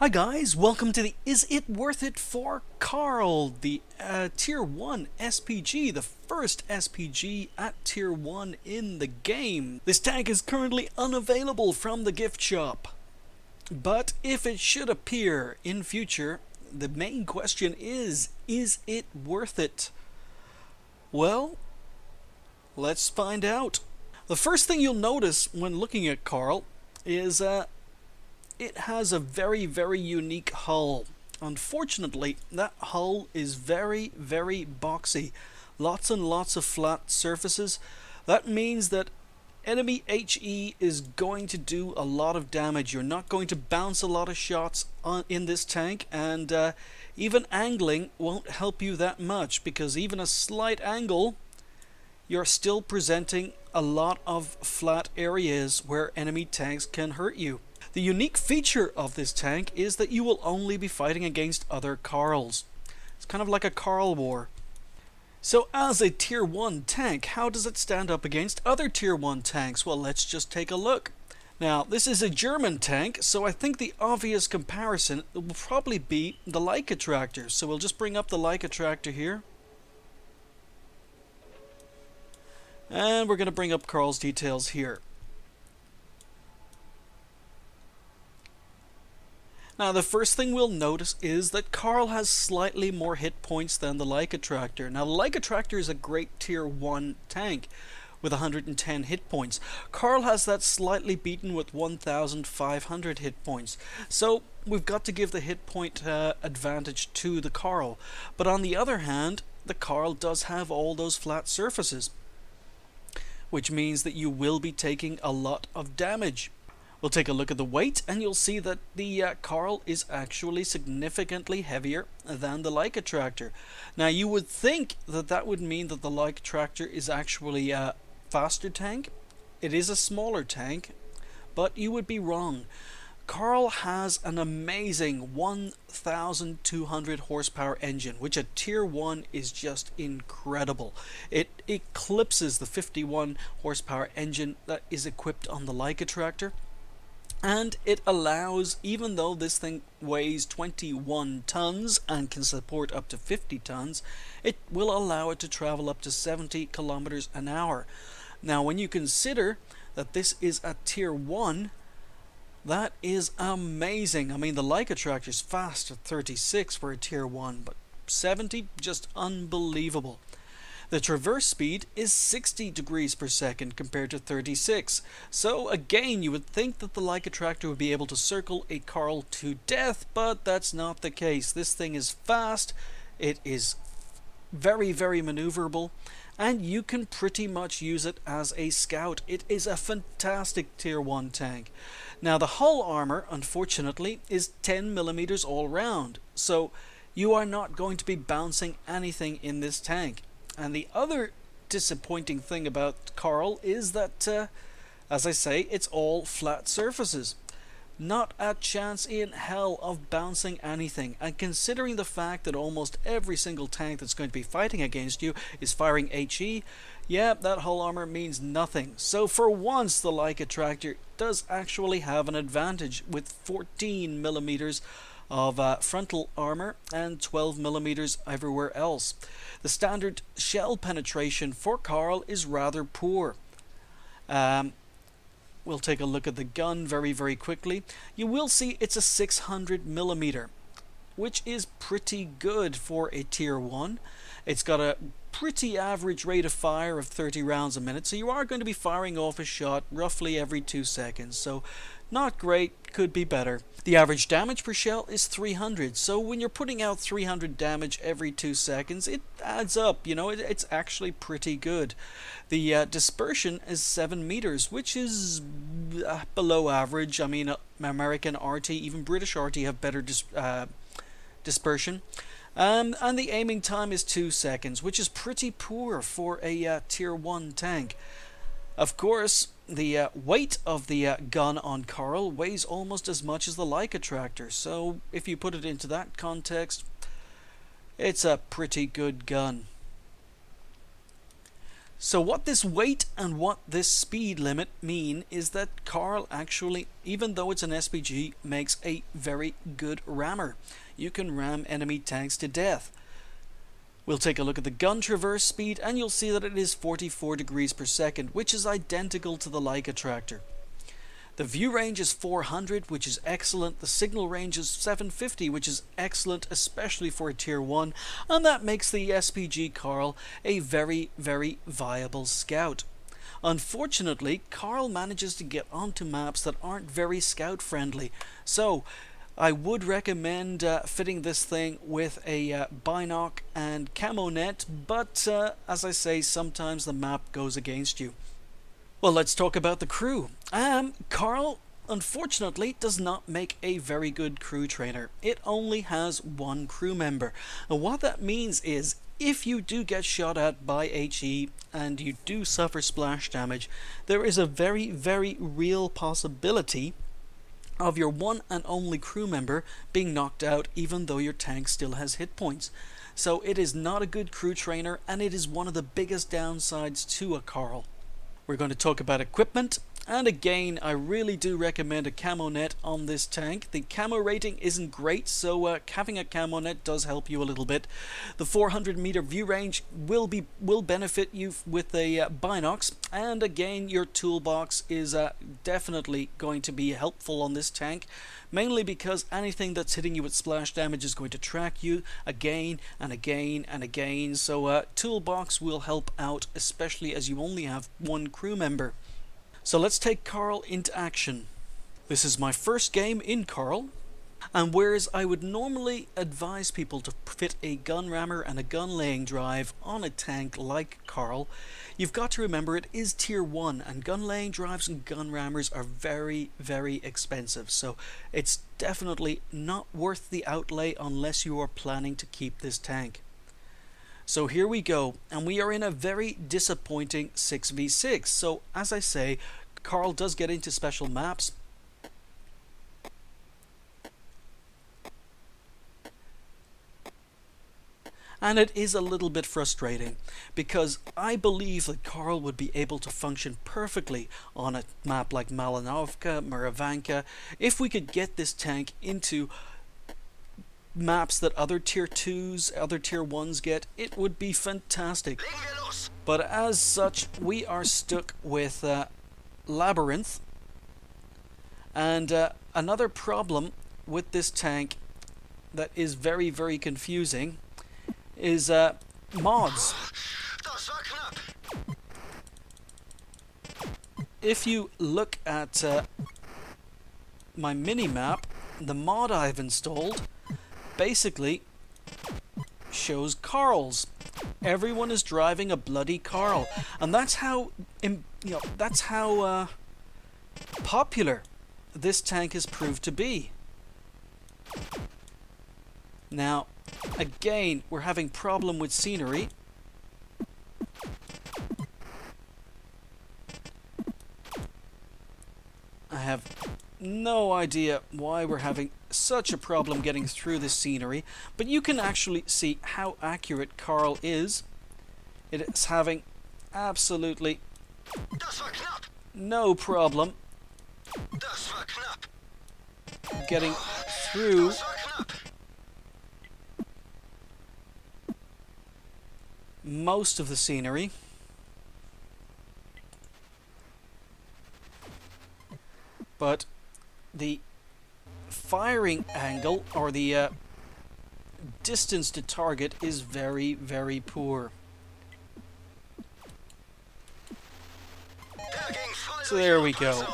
Hi guys, welcome to the Is It Worth It for Karl, the Tier 1 SPG, the first SPG at Tier 1 in the game. This tank is currently unavailable from the gift shop, but if it should appear in future, the main question is it worth it? Well, let's find out. The first thing you'll notice when looking at Karl is it has a very unique hull. Unfortunately, that hull is very boxy. Lots and lots of flat surfaces. That means that enemy HE is going to do a lot of damage. You're not going to bounce a lot of shots in this tank, and even angling won't help you that much, because even a slight angle, you're still presenting a lot of flat areas where enemy tanks can hurt you. The unique feature of this tank is that you will only be fighting against other Karls. It's kind of like a Karl war. So as a Tier 1 tank, how does it stand up against other Tier 1 tanks? Well, let's just take a look. Now, this is a German tank, so I think the obvious comparison will probably be the Leica tractor. So we'll just bring up the Leica tractor here. And we're going to bring up Karl's details here. Now, the first thing we'll notice is that Karl has slightly more hit points than the Leica tractor. Now, the Leica tractor is a great Tier 1 tank with 110 hit points. Karl has that slightly beaten with 1,500 hit points. So we've got to give the hit point advantage to the Karl. But on the other hand, the Karl does have all those flat surfaces, which means that you will be taking a lot of damage. We'll take a look at the weight, and you'll see that the Karl is actually significantly heavier than the Leica tractor. Now, you would think that that would mean that the Leica tractor is actually a faster tank. It is a smaller tank, but you would be wrong. Karl has an amazing 1,200 horsepower engine, which at Tier 1 is just incredible. It eclipses the 51 horsepower engine that is equipped on the Leica tractor. And it allows, even though this thing weighs 21 tons and can support up to 50 tons, it will allow it to travel up to 70 kilometers an hour. Now, when you consider that this is a Tier 1, that is amazing. I mean, the Leica tractor is fast at 36 for a Tier 1, but 70, just unbelievable. The traverse speed is 60 degrees per second compared to 36. So again, you would think that the Leica tractor would be able to circle a Karl to death, but that's not the case. This thing is fast, it is very maneuverable, and you can pretty much use it as a scout. It is a fantastic Tier 1 tank. Now, the hull armor, unfortunately, is 10 millimeters all round, so you are not going to be bouncing anything in this tank. And the other disappointing thing about Karl is that, as I say, it's all flat surfaces. Not a chance in hell of bouncing anything. And considering the fact that almost every single tank that's going to be fighting against you is firing HE, yeah, that hull armor means nothing. So for once, the Leica tractor does actually have an advantage with 14 millimeters of frontal armor and 12 millimeters everywhere else. The standard shell penetration for Karl is rather poor. We'll take a look at the gun very quickly. You will see it's a 600 millimeter, which is pretty good for a Tier 1. It's got a pretty average rate of fire of 30 rounds a minute, so you are going to be firing off a shot roughly every 2 seconds. So not great, could be better. The average damage per shell is 300, so when you're putting out 300 damage every 2 seconds, it adds up, you know, it's actually pretty good. The dispersion is 7 meters, which is below average. I mean, American RT, even British RT have better dispersion. And the aiming time is 2 seconds, which is pretty poor for a Tier 1 tank. Of course, the weight of the gun on Karl weighs almost as much as the Leica tractor, so if you put it into that context, it's a pretty good gun. So what this weight and what this speed limit mean is that Karl actually, even though it's an SPG, makes a very good rammer. You can ram enemy tanks to death. We'll take a look at the gun traverse speed and you'll see that it is 44 degrees per second, which is identical to the Leica tractor. The view range is 400, which is excellent. The signal range is 750, which is excellent, especially for a tier 1. And that makes the SPG Karl a very, very viable scout. Unfortunately, Karl manages to get onto maps that aren't very scout friendly. So, I would recommend fitting this thing with a binoc and camo net, but as I say, sometimes the map goes against you. Well, let's talk about the crew. Karl, unfortunately, does not make a very good crew trainer. It only has one crew member. And what that means is, if you do get shot at by HE and you do suffer splash damage, there is a very, very real possibility of your one and only crew member being knocked out even though your tank still has hit points. So it is not a good crew trainer, and it is one of the biggest downsides to a Karl. We're going to talk about equipment, and again, I really do recommend a camo net on this tank. The camo rating isn't great, so having a camo net does help you a little bit. The 400 meter view range will benefit you with a binocs, and again, your toolbox is definitely going to be helpful on this tank, mainly because anything that's hitting you with splash damage is going to track you again and again and again. So toolbox will help out, especially as you only have one crew member. So let's take Karl into action. This is my first game in Karl, and whereas I would normally advise people to fit a gun rammer and a gun laying drive on a tank like Karl, you've got to remember it is tier 1, and gun laying drives and gun rammers are very, very expensive, so it's definitely not worth the outlay unless you are planning to keep this tank. So here we go, and we are in a very disappointing 6v6. So as I say, Karl does get into special maps. And it is a little bit frustrating, because I believe that Karl would be able to function perfectly on a map like Malinovka, Muravanka, if we could get this tank into maps that other tier 2s, other tier 1s get. It would be fantastic. But as such, we are stuck with Labyrinth. And another problem with this tank that is very, very confusing is mods. If you look at my mini-map, the mod I've installed basically shows Karls. Everyone is driving a bloody Karl, and that's how popular this tank has proved to be. Now, again, we're having problem with scenery. I have no idea why we're having such a problem getting through this scenery, but you can actually see how accurate Karl is. It is having absolutely no problem getting through most of the scenery. But the firing angle, or the distance to target, is very, very poor. So there we go.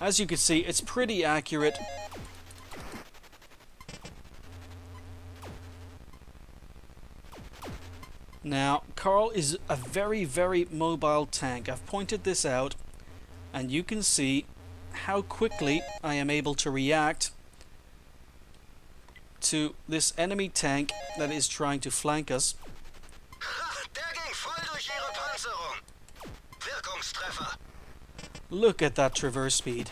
As you can see, it's pretty accurate. Now, Karl is a very, very mobile tank. I've pointed this out, and you can see how quickly I am able to react to this enemy tank that is trying to flank us. Look at that traverse speed.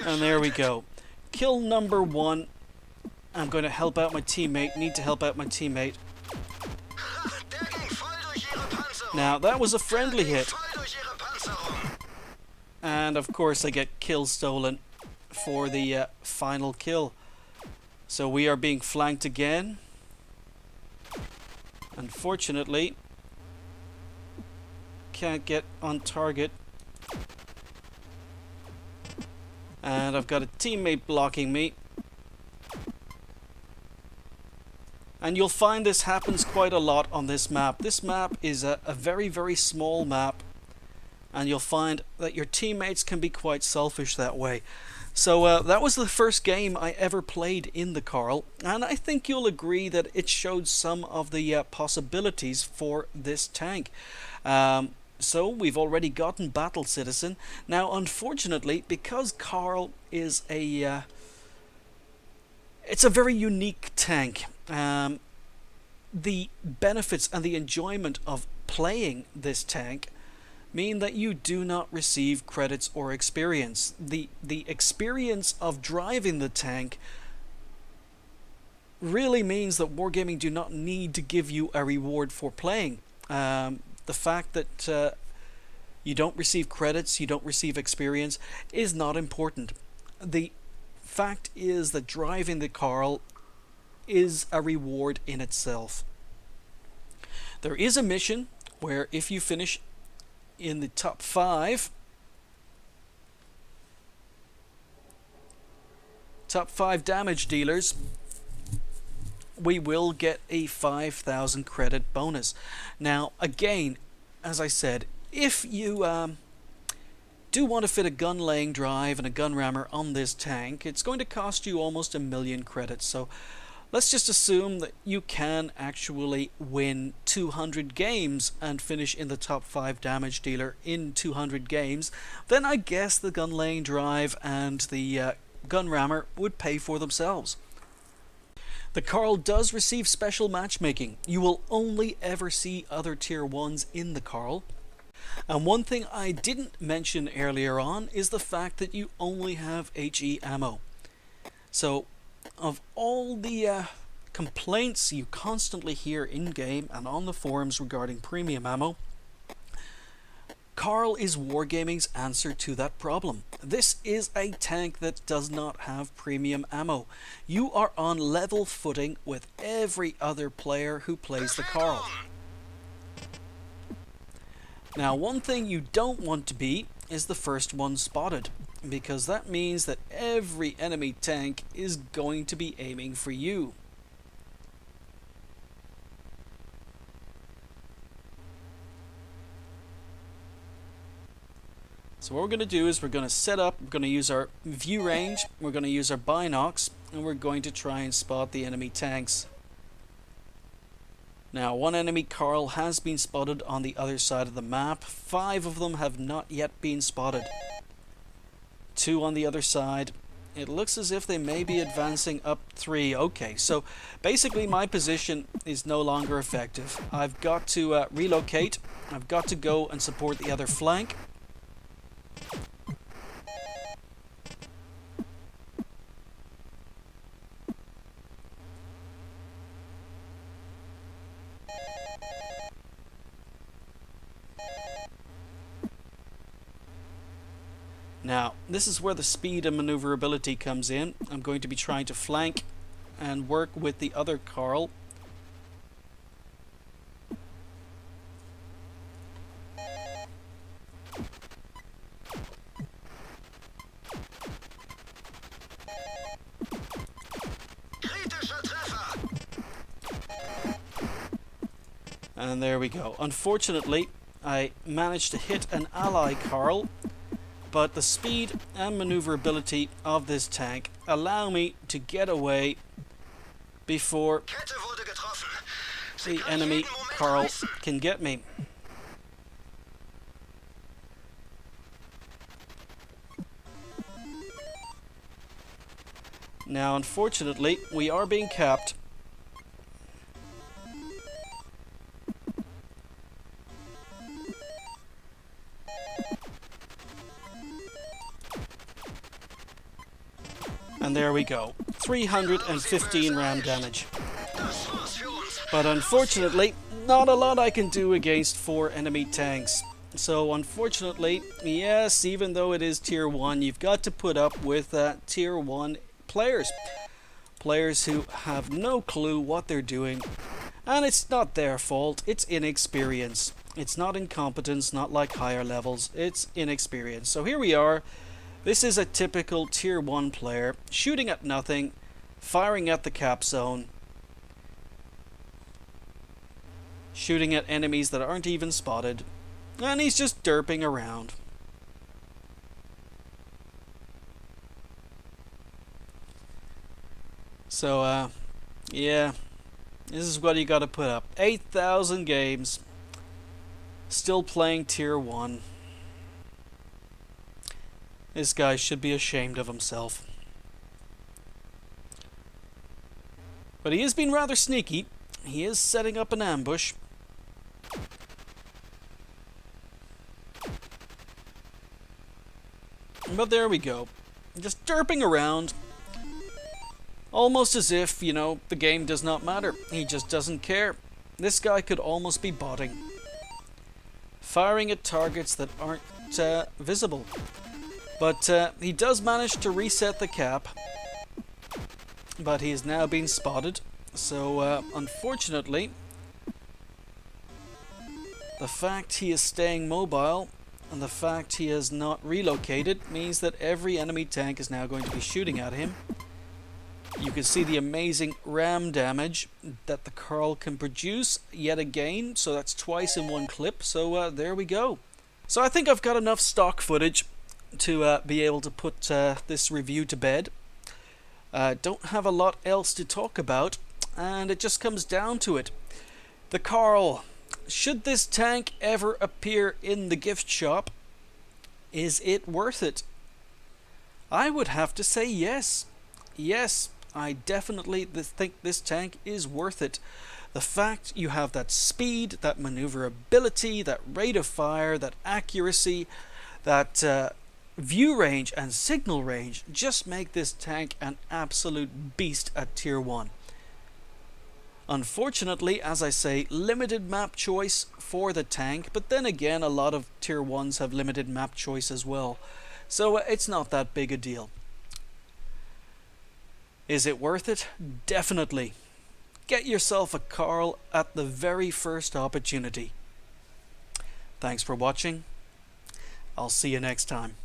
And there we go. Kill number 1. I'm going to help out my teammate. Need to help out my teammate. Now, that was a friendly hit. And of course I get kill stolen for the final kill. So we are being flanked again. Unfortunately, can't get on target. And I've got a teammate blocking me. And you'll find this happens quite a lot on this map. This map is a very, very small map. And you'll find that your teammates can be quite selfish that way. So that was the first game I ever played in the Karl. And I think you'll agree that it showed some of the possibilities for this tank. So we've already gotten Battle Citizen. Now, unfortunately, because Karl is it's a very unique tank. The benefits and the enjoyment of playing this tank mean that you do not receive credits or experience. The experience of driving the tank really means that Wargaming do not need to give you a reward for playing. The fact that you don't receive credits, you don't receive experience, is not important. The fact is that driving the Karl is a reward in itself. There is a mission where if you finish in the top 5 damage dealers, we will get a 5,000 credit bonus. Now again, as I said, if you do want to fit a gun laying drive and a gun rammer on this tank, it's going to cost you almost 1,000,000 credits. So let's just assume that you can actually win 200 games and finish in the top 5 damage dealer in 200 games. Then I guess the gun laying drive and the gun rammer would pay for themselves. The Karl does receive special matchmaking. You will only ever see other tier 1s in the Karl. And one thing I didn't mention earlier on is the fact that you only have HE ammo. So of all the complaints you constantly hear in-game and on the forums regarding premium ammo, Karl is Wargaming's answer to that problem. This is a tank that does not have premium ammo. You are on level footing with every other player who plays the Karl. Now, one thing you don't want to be is the first one spotted, because that means that every enemy tank is going to be aiming for you. So what we're going to do is we're going to set up, we're going to use our view range, we're going to use our binocs, and we're going to try and spot the enemy tanks. Now, one enemy Karl has been spotted on the other side of the map. 5 of them have not yet been spotted. 2 on the other side. It looks as if they may be advancing up 3. Okay, so basically my position is no longer effective. I've got to relocate. I've got to go and support the other flank. Now, this is where the speed and maneuverability comes in. I'm going to be trying to flank and work with the other Karl. And there we go. Unfortunately, I managed to hit an ally Karl, but the speed and maneuverability of this tank allow me to get away before the enemy Karl can get me. Now, unfortunately, we are being capped. And there we go, 315 ram damage. But unfortunately, not a lot I can do against 4 enemy tanks. So unfortunately, yes, even though it is tier 1, you've got to put up with tier 1 players. Players who have no clue what they're doing. And it's not their fault, it's inexperience. It's not incompetence, not like higher levels, it's inexperience. So here we are. This is a typical tier 1 player, shooting at nothing, firing at the cap zone, shooting at enemies that aren't even spotted, and he's just derping around. So, yeah, this is what you gotta put up. 8,000 games, still playing tier 1. This guy should be ashamed of himself. But he has been rather sneaky. He is setting up an ambush. But there we go. Just derping around. Almost as if, you know, the game does not matter. He just doesn't care. This guy could almost be botting. Firing at targets that aren't visible. But he does manage to reset the cap. But he is now being spotted. So, unfortunately, the fact he is staying mobile and the fact he has not relocated means that every enemy tank is now going to be shooting at him. You can see the amazing ram damage that the Karl can produce yet again. So that's twice in one clip. So there we go. So I think I've got enough stock footage to be able to put this review to bed. Don't have a lot else to talk about, and it just comes down to it. The Karl. Should this tank ever appear in the gift shop, is it worth it? I would have to say yes. Yes, I definitely think this tank is worth it. The fact you have that speed, that maneuverability, that rate of fire, that accuracy, that view range and signal range just make this tank an absolute beast at tier 1. Unfortunately, as I say, limited map choice for the tank, but then again a lot of tier 1s have limited map choice as well. So it's not that big a deal. Is it worth it? Definitely. Get yourself a Karl at the very first opportunity. Thanks for watching. I'll see you next time.